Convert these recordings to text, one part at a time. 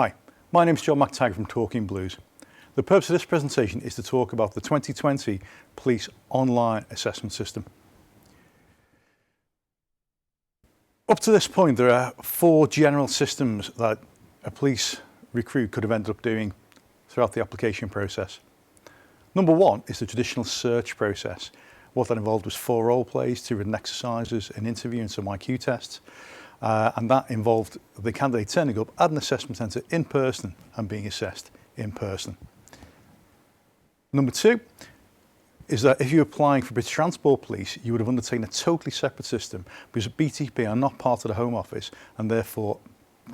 Hi, my name is John McTaggart from Talking Blues. The purpose of this presentation is to talk about the 2020 Police Online Assessment System. Up to this point, there are 4 general systems that a police recruit could have ended up doing throughout the application process. Number 1 is the traditional search process. What that involved was 4 role plays, 2 written exercises, an interview and some IQ tests. And that involved the candidate turning up at an assessment centre in person and being assessed in person. Number 2 is that if you're applying for British Transport Police, you would have undertaken a totally separate system because BTP are not part of the Home Office and therefore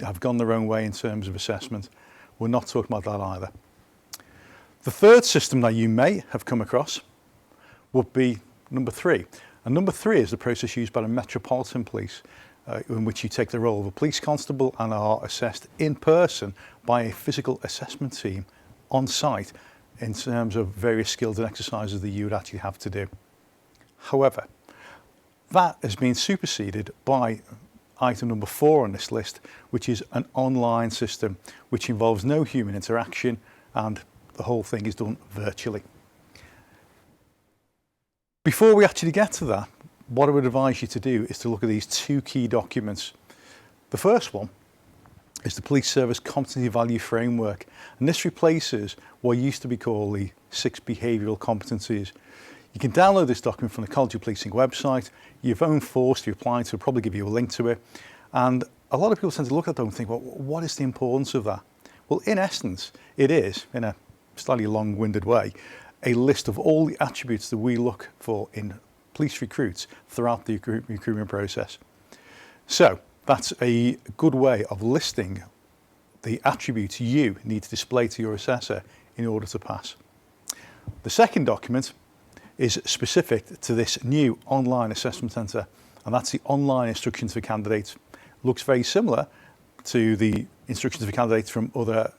have gone their own way in terms of assessment. We're not talking about that either. The third system that you may have come across would be number 3. And number 3 is the process used by the Metropolitan Police, in which you take the role of a police constable and are assessed in person by a physical assessment team on site in terms of various skills and exercises that you would actually have to do. However, that has been superseded by item number 4 on this list, which is an online system which involves no human interaction and the whole thing is done virtually. Before we actually get to that, what I would advise you to do is to look at these 2 key documents. The first one is the Police Service Competency Value Framework, and this replaces what used to be called the 6 behavioural competencies. You can download this document from the College of Policing website. Your own force to apply to will probably give you a link to it. And a lot of people tend to look at that and think, well, what is the importance of that? Well, in essence, it is, in a slightly long-winded way, a list of all the attributes that we look for in police recruits throughout the recruitment process. So that's a good way of listing the attributes you need to display to your assessor in order to pass. The second document is specific to this new online assessment centre, and that's the online instructions for candidates. Looks very similar to the instructions for candidates from other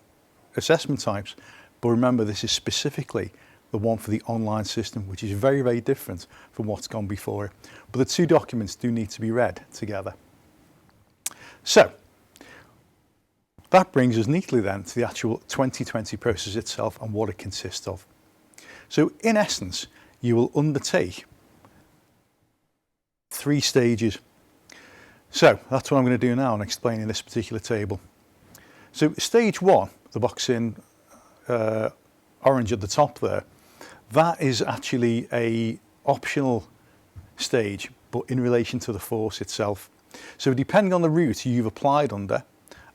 assessment types, but remember this is specifically the one for the online system, which is very, very different from what's gone before it. But the 2 documents do need to be read together. So that brings us neatly then to the actual 2020 process itself and what it consists of. So in essence, you will undertake 3 stages. So that's what I'm going to do now and explain in this particular table. So stage 1, the box in orange at the top there, that is actually a optional stage, but in relation to the force itself. So depending on the route you've applied under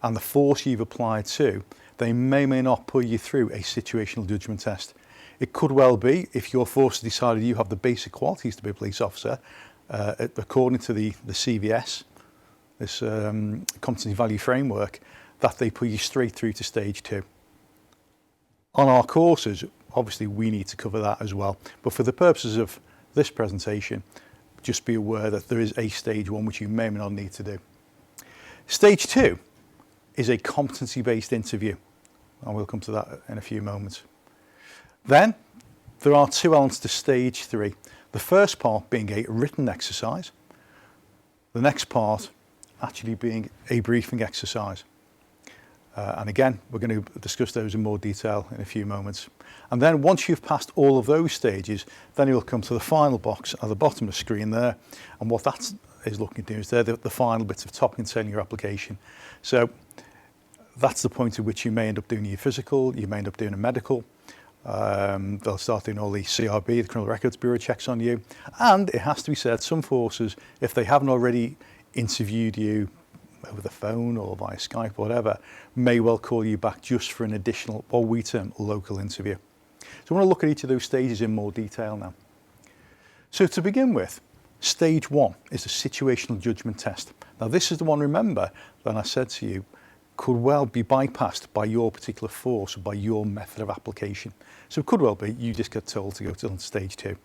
and the force you've applied to, they may or may not put you through a situational judgment test. It could well be, if your force has decided you have the basic qualities to be a police officer, according to the CVS, this Competency Value Framework, that they put you straight through to stage 2. On our courses, obviously we need to cover that as well, but for the purposes of this presentation, just be aware that there is a stage 1 which you may or may not need to do. Stage 2 is a competency-based interview, and we'll come to that in a few moments. Then there are 2 elements to stage 3. The first part being a written exercise, the next part actually being a briefing exercise. And again, we're going to discuss those in more detail in a few moments. And then once you've passed all of those stages, then you'll come to the final box at the bottom of the screen there. And what that is looking to do is they're the final bits of top containing your application. So that's the point at which you may end up doing your physical, you may end up doing a medical. They'll start doing all the CRB, the Criminal Records Bureau checks on you. And it has to be said, some forces, if they haven't already interviewed you over the phone or via Skype or whatever, may well call you back just for an additional, what we term, local interview. So I want to look at each of those stages in more detail now. So to begin with, stage 1 is the situational judgment test. Now this is the one, remember, that I said to you, could well be bypassed by your particular force or by your method of application. So it could well be you just get told to go to stage 2.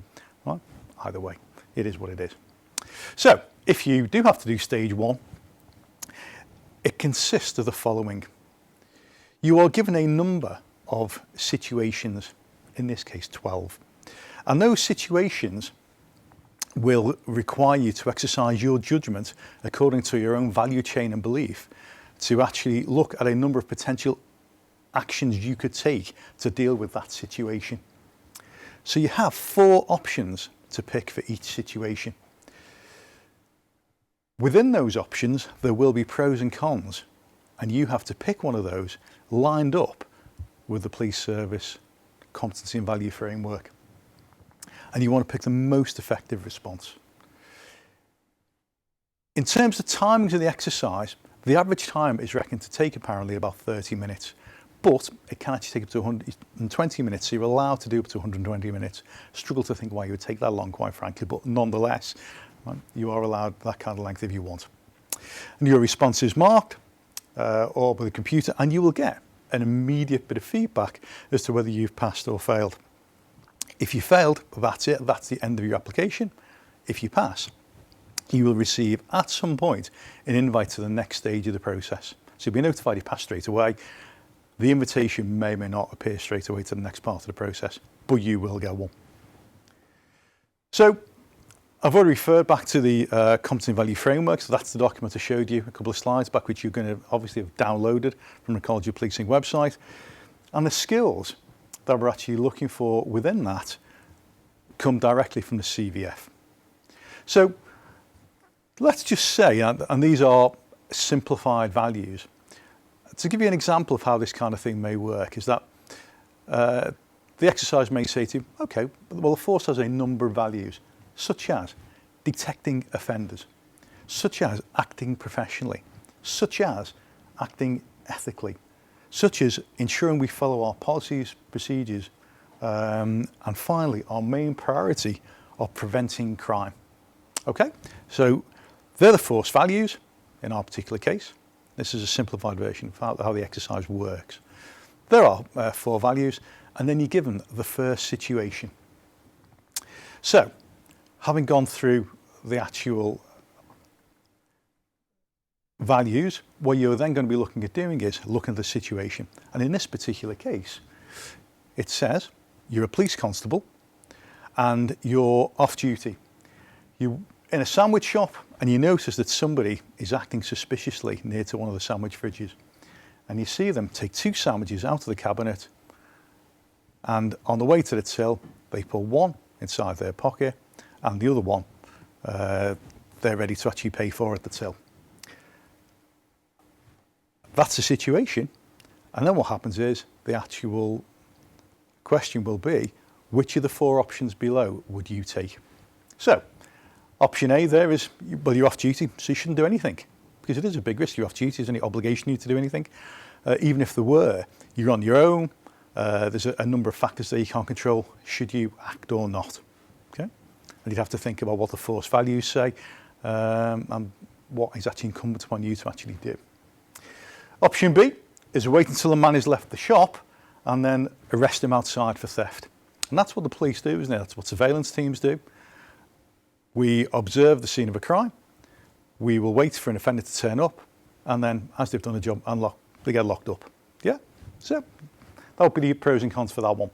Right? Either way, it is what it is. So if you do have to do stage 1, it consists of the following. You are given a number of situations, in this case 12, and those situations will require you to exercise your judgment according to your own value chain and belief to actually look at a number of potential actions you could take to deal with that situation. So you have 4 options to pick for each situation. Within those options, there will be pros and cons, and you have to pick one of those lined up with the police service competency and value framework. And you want to pick the most effective response. In terms of timings of the exercise, the average time is reckoned to take apparently about 30 minutes, but it can actually take up to 120 minutes, so you're allowed to do up to 120 minutes. Struggle to think why you would take that long, quite frankly, but nonetheless, right, you are allowed that kind of length if you want. And your response is marked or with a computer, and you will get an immediate bit of feedback as to whether you've passed or failed. If you failed, that's it, that's the end of your application. If you pass, you will receive at some point an invite to the next stage of the process. So you'll be notified you passed straight away. The invitation may or may not appear straight away to the next part of the process, but you will get one. So I've already referred back to the Competency and Value Framework, so that's the document I showed you a couple of slides back, which you're going to obviously have downloaded from the College of Policing website. And the skills that we're actually looking for within that come directly from the CVF. So let's just say, and these are simplified values, to give you an example of how this kind of thing may work is that the exercise may say to you, okay, well the force has a number of values, such as detecting offenders, such as acting professionally, such as acting ethically, such as ensuring we follow our policies, procedures, and finally our main priority of preventing crime. Okay, so they're the force values in our particular case. This is a simplified version of how the exercise works. There are 4 values, and then you're given the first situation. So, having gone through the actual values, what you're then going to be looking at doing is looking at the situation. And in this particular case, it says you're a police constable and you're off duty. You're in a sandwich shop and you notice that somebody is acting suspiciously near to one of the sandwich fridges. And you see them take 2 sandwiches out of the cabinet, and on the way to the till, they put one inside their pocket and the other one they're ready to actually pay for at the till. That's the situation. And then what happens is the actual question will be, which of the 4 options below would you take? So, option A there is, well, you're off duty, so you shouldn't do anything, because it is a big risk. You're off duty, there's any obligation you to do anything. Even if there were, you're on your own. There's a number of factors that you can't control, should you act or not. Okay? And you'd have to think about what the force values say and what is actually incumbent upon you to actually do. Option B is wait until a man has left the shop and then arrest him outside for theft. And that's what the police do, isn't it? That's what surveillance teams do. We observe the scene of a crime, we will wait for an offender to turn up, and then as they've done the job, they get locked up. Yeah? So that would be the pros and cons for that one.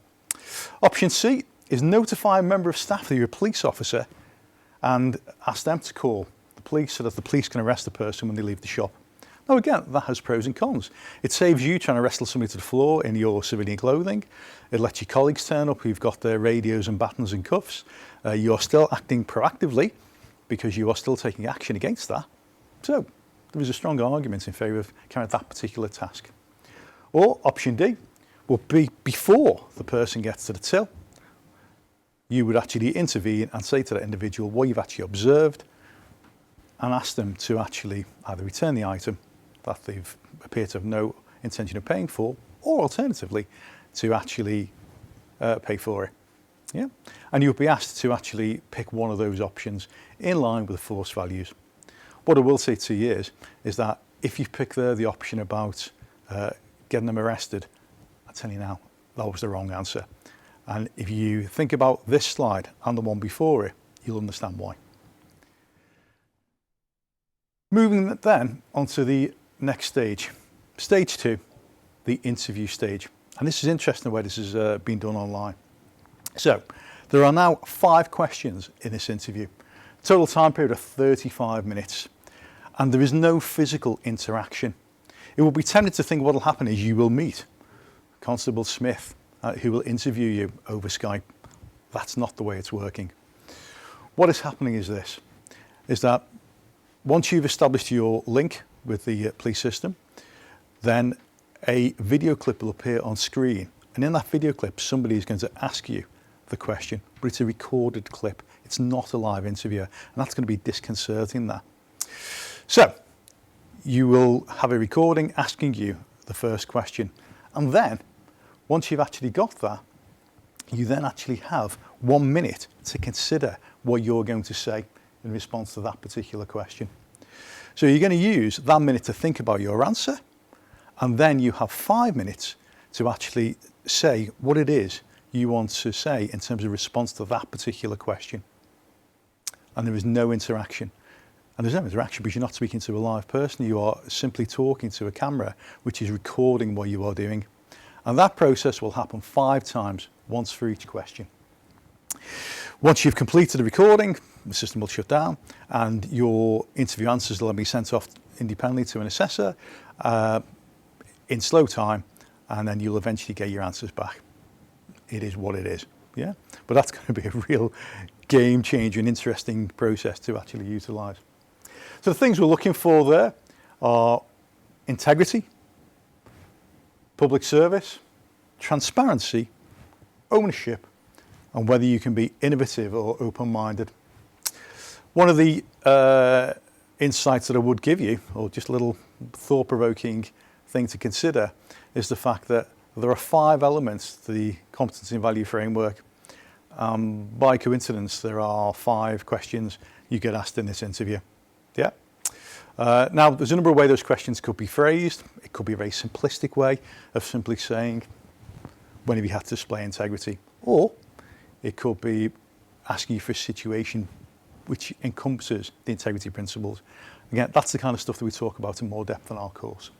Option C is notify a member of staff that you're a police officer and ask them to call the police so that the police can arrest the person when they leave the shop. Now again, that has pros and cons. It saves you trying to wrestle somebody to the floor in your civilian clothing. It lets your colleagues turn up who've got their radios and batons and cuffs. You're still acting proactively because you are still taking action against that. So there is a strong argument in favour of carrying out that particular task. Or option D will be before the person gets to the till. You would actually intervene and say to that individual what you've actually observed and ask them to actually either return the item that they've appeared to have no intention of paying for, or alternatively to actually pay for it. Yeah? And you'll be asked to actually pick one of those options in line with the force values. What I will say to you is that if you pick the option about getting them arrested, I tell you now, that was the wrong answer. And if you think about this slide and the one before it, you'll understand why. Moving then onto the next stage, stage 2, the interview stage. And this is interesting the way this has been done online. So there are now 5 questions in this interview, total time period of 35 minutes, and there is no physical interaction. It will be tempted to think what will happen is you will meet Constable Smith, who will interview you over Skype. That's not the way it's working. What is happening is this, is that once you've established your link with the police system, then a video clip will appear on screen. And in that video clip, somebody is going to ask you the question, but it's a recorded clip. It's not a live interview, and that's going to be disconcerting that. So you will have a recording asking you the first question. And then once you've actually got that, you then actually have 1 minute to consider what you're going to say in response to that particular question. So you're going to use that minute to think about your answer, and then you have 5 minutes to actually say what it is you want to say in terms of response to that particular question. And there is no interaction. And there's no interaction because you're not speaking to a live person. You are simply talking to a camera, which is recording what you are doing. And that process will happen 5 times, once for each question. Once you've completed the recording, the system will shut down and your interview answers will then be sent off independently to an assessor in slow time, and then you'll eventually get your answers back. It is what it is, yeah? But that's going to be a real game changer and interesting process to actually utilise. So the things we're looking for there are integrity, public service, transparency, ownership, and whether you can be innovative or open-minded. One of the insights that I would give you, or just a little thought-provoking thing to consider, is the fact that there are 5 elements to the competency and value framework. By coincidence, there are 5 questions you get asked in this interview. Yeah. Now, there's a number of ways those questions could be phrased. It could be a very simplistic way of simply saying, when have you had to display integrity? Or it could be asking you for a situation which encompasses the integrity principles. Again, that's the kind of stuff that we talk about in more depth in our course.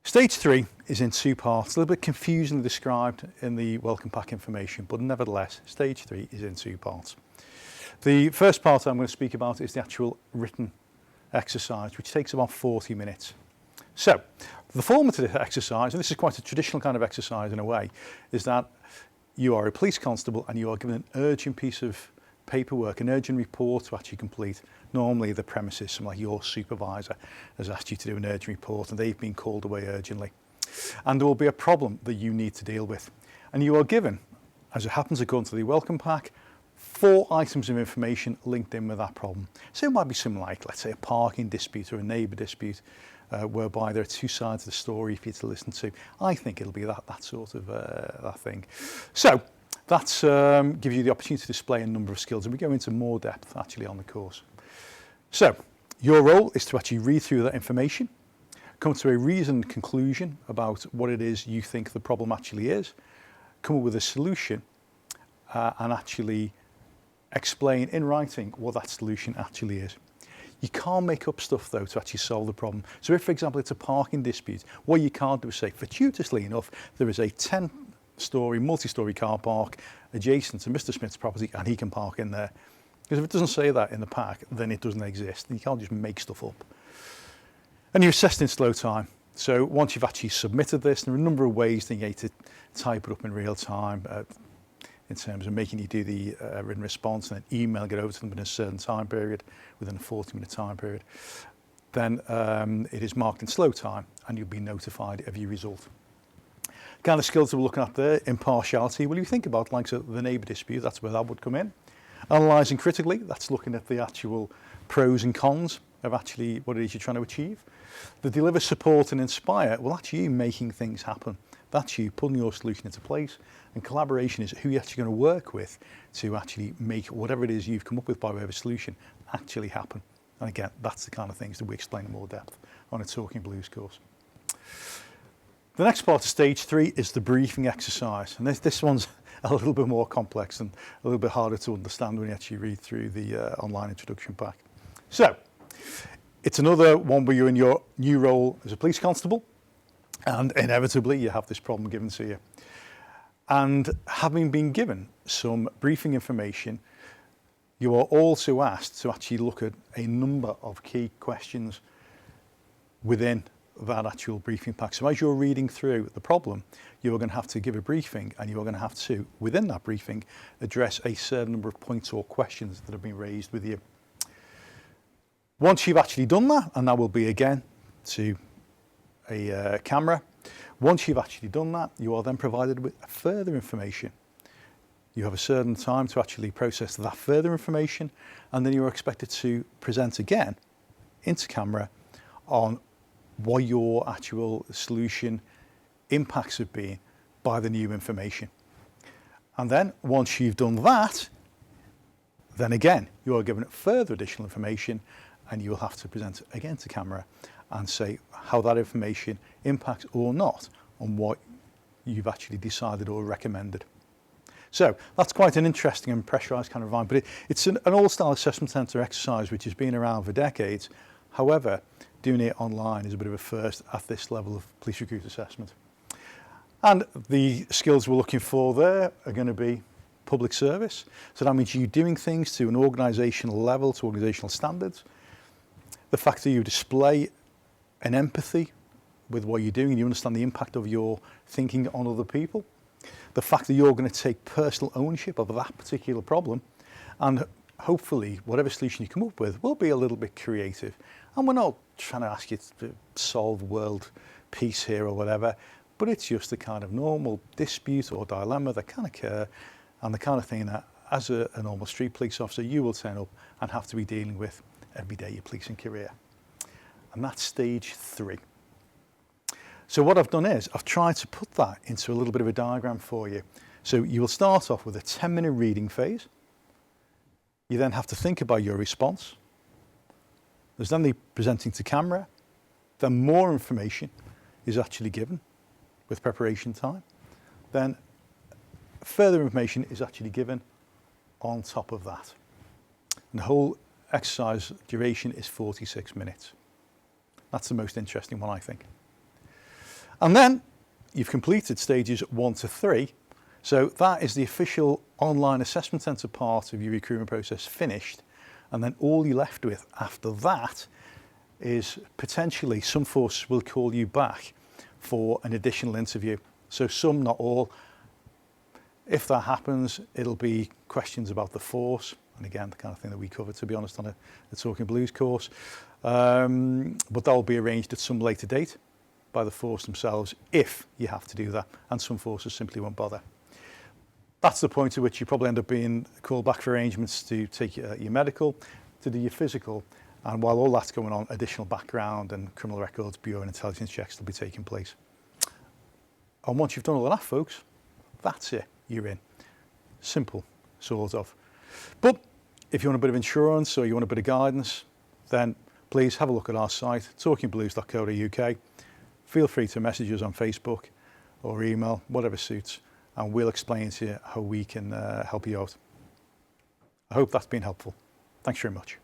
Stage 3 is in 2 parts, a little bit confusingly described in the welcome pack information, but nevertheless, stage 3 is in 2 parts. The first part I'm going to speak about is the actual written exercise, which takes about 40 minutes. So, the format of the exercise, and this is quite a traditional kind of exercise in a way, is that you are a police constable and you are given an urgent piece of paperwork, an urgent report to actually complete. Normally the premises, someone like your supervisor has asked you to do an urgent report and they've been called away urgently. And there will be a problem that you need to deal with. And you are given, as it happens according to the welcome pack, 4 items of information linked in with that problem. So it might be something like, let's say, a parking dispute or a neighbour dispute, whereby there are 2 sides of the story for you to listen to. I think it'll be that sort of that thing. So that gives you the opportunity to display a number of skills, and we go into more depth actually on the course. So your role is to actually read through that information, come to a reasoned conclusion about what it is you think the problem actually is, come up with a solution, and actually explain in writing what that solution actually is. You can't make up stuff though to actually solve the problem. So if, for example, it's a parking dispute, what you can't do is say, fortuitously enough, there is a 10-storey, multi-storey car park adjacent to Mr. Smith's property and he can park in there. Because if it doesn't say that in the pack, then it doesn't exist. You can't just make stuff up. And you're assessed in slow time. So once you've actually submitted this, there are a number of ways that you get to type it up in real time, in terms of making you do the written response and then email it over to them in a certain time period, within a 40-minute time period. Then it is marked in slow time and you'll be notified of your result. Kind of skills that we're looking at there, impartiality. Well, you think about like so the neighbour dispute, that's where that would come in. Analysing critically, that's looking at the actual pros and cons of actually what it is you're trying to achieve. The deliver, support and inspire, well, that's you making things happen. That's you putting your solution into place, and collaboration is who you're actually going to work with to actually make whatever it is you've come up with by way of a solution actually happen. And again, that's the kind of things that we explain in more depth on a Talking Blues course. The next part of stage 3 is the briefing exercise, and this one's a little bit more complex and a little bit harder to understand when you actually read through the online introduction pack. So, it's another one where you're in your new role as a police constable, and inevitably you have this problem given to you. And having been given some briefing information, You are also asked to actually look at a number of key questions within that actual briefing pack. So as you're reading through the problem, you're going to have to give a briefing, and you're going to have to, within that briefing, address a certain number of points or questions that have been raised with you. Once you've actually done that, and that will be again to a camera, once you've actually done that, you are then provided with further information. You have a certain time to actually process that further information, and then you're expected to present again into camera on what your actual solution impacts have been by the new information. And then once you've done that, then again, you are given further additional information, and you will have to present again to camera and say how that information impacts or not on what you've actually decided or recommended. So that's quite an interesting and pressurised kind of environment, but it's an all-style assessment centre exercise which has been around for decades. However, doing it online is a bit of a first at this level of police recruit assessment. And the skills we're looking for there are going to be public service. So that means you doing things to an organisational level, to organisational standards. The fact that you display an empathy with what you're doing and you understand the impact of your thinking on other people. The fact that you're going to take personal ownership of that particular problem, and hopefully whatever solution you come up with will be a little bit creative. And we're not trying to ask you to solve world peace here or whatever, but it's just the kind of normal dispute or dilemma that can occur, and the kind of thing that as a normal street police officer you will turn up and have to be dealing with every day your policing career. And that's stage 3. So what I've done is I've tried to put that into a little bit of a diagram for you. So you will start off with a 10-minute reading phase. You then have to think about your response. There's then the presenting to camera. Then more information is actually given with preparation time. Then further information is actually given on top of that. And the whole exercise duration is 46 minutes. That's the most interesting one, I think. And then you've completed stages 1 to 3. So that is the official online assessment centre part of your recruitment process finished. And then all you're left with after that is potentially some force will call you back for an additional interview. So some, not all. If that happens, it'll be questions about the force. And again, the kind of thing that we cover, to be honest, on a Talking Blues course. But that will be arranged at some later date by the force themselves if you have to do that, and some forces simply won't bother. That's the point at which you probably end up being called back for arrangements to take your medical, to do your physical, and while all that's going on, additional background and criminal records, bureau and intelligence checks will be taking place. And once you've done all of that, folks, that's it, you're in. Simple, sort of. But if you want a bit of insurance or you want a bit of guidance, then please have a look at our site, talkingblues.co.uk. Feel free to message us on Facebook or email, whatever suits, and we'll explain to you how we can help you out. I hope that's been helpful. Thanks very much.